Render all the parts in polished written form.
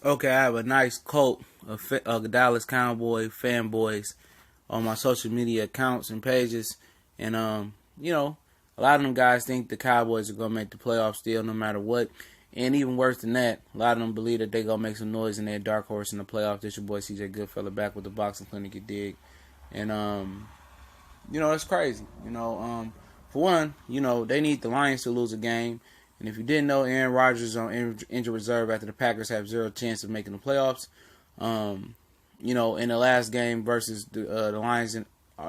Okay, I have a nice cult of Dallas Cowboy fanboys on my social media accounts and pages, and a lot of them guys think the Cowboys are gonna make the playoffs still, no matter what. And even worse than that, a lot of them believe that they gonna make some noise in their dark horse in the playoffs. This your boy CJ Goodfella back with the boxing clinic, you dig? And it's crazy. For one, they need the Lions to lose a game. And if you didn't know, Aaron Rodgers is on injured reserve after the Packers have zero chance of making the playoffs. In the last game versus the Lions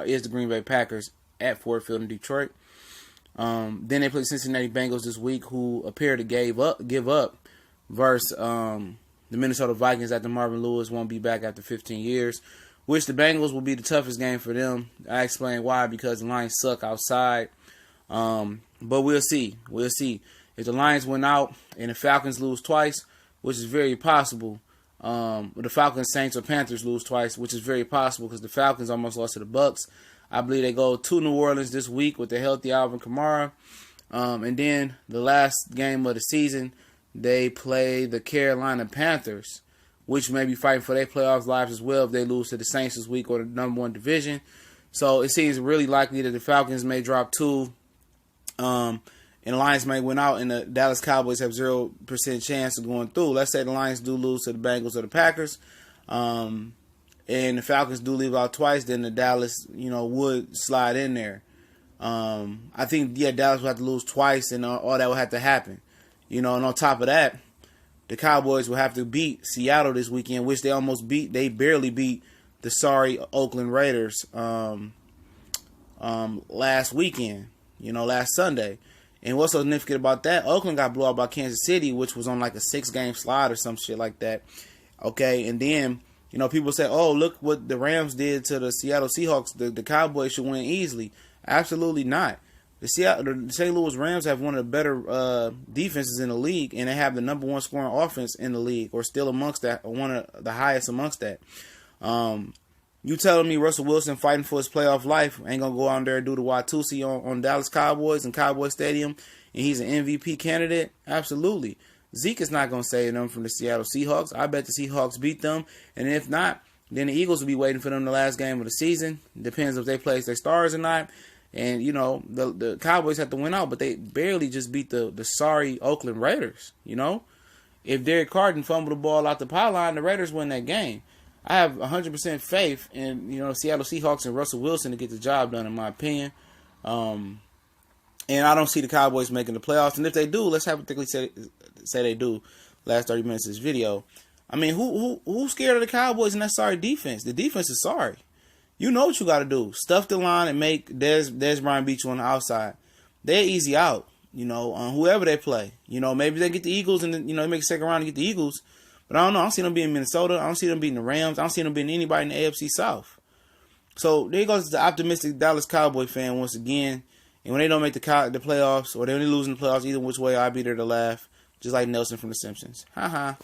is the Green Bay Packers at Ford Field in Detroit. Then they play Cincinnati Bengals this week, who appear to give up versus the Minnesota Vikings after Marvin Lewis won't be back after 15 years, which the Bengals will be the toughest game for them. I explain why, because the Lions suck outside. But we'll see. If the Lions win out and the Falcons lose twice, which is very possible, the Falcons, Saints, or Panthers lose twice, which is very possible because the Falcons almost lost to the Bucks. I believe they go to New Orleans this week with the healthy Alvin Kamara. And then the last game of the season, they play the Carolina Panthers, which may be fighting for their playoff lives as well if they lose to the Saints this week or the number one division. So it seems really likely that the Falcons may drop 2. And the Lions may win out, and the Dallas Cowboys have 0% chance of going through. Let's say the Lions do lose to the Bengals or the Packers, and the Falcons do leave out twice, then the Dallas, would slide in there. I think, Dallas would have to lose twice, and all that would have to happen. And on top of that, the Cowboys will have to beat Seattle this weekend, which they almost beat. They barely beat the sorry Oakland Raiders last weekend, last Sunday. And what's so significant about that, Oakland got blown out by Kansas City, which was on like a 6-game slide or some shit like that. Okay, and then, people say, oh, look what the Rams did to the Seattle Seahawks. The Cowboys should win easily. Absolutely not. The St. Louis Rams have one of the better defenses in the league, and they have the number one scoring offense in the league, or still amongst that, or one of the highest amongst that. You telling me Russell Wilson fighting for his playoff life ain't going to go out there and do the Watusi on Dallas Cowboys and Cowboy Stadium, and he's an MVP candidate? Absolutely. Zeke is not going to save them from the Seattle Seahawks. I bet the Seahawks beat them, and if not, then the Eagles will be waiting for them the last game of the season. Depends if they place their stars or not. And, the Cowboys have to win out, but they barely just beat the sorry Oakland Raiders, If Derek Carr didn't fumble the ball out the pylon, the Raiders win that game. I have 100% faith in, Seattle Seahawks and Russell Wilson to get the job done, in my opinion. And I don't see the Cowboys making the playoffs. And if they do, let's hypothetically say they do, last 30 minutes of this video. I mean, who's scared of the Cowboys and that sorry defense? The defense is sorry. You know what you got to do. Stuff the line and make Dez Bryant beat you on the outside. They're easy out, on whoever they play. Maybe they get the Eagles and, they make a second round and get the Eagles. But I don't know. I don't see them beating Minnesota. I don't see them beating the Rams. I don't see them beating anybody in the AFC South. So there goes the optimistic Dallas Cowboy fan once again. And when they don't make the playoffs, or they only lose in the playoffs, either which way, I'll be there to laugh. Just like Nelson from The Simpsons. Ha ha.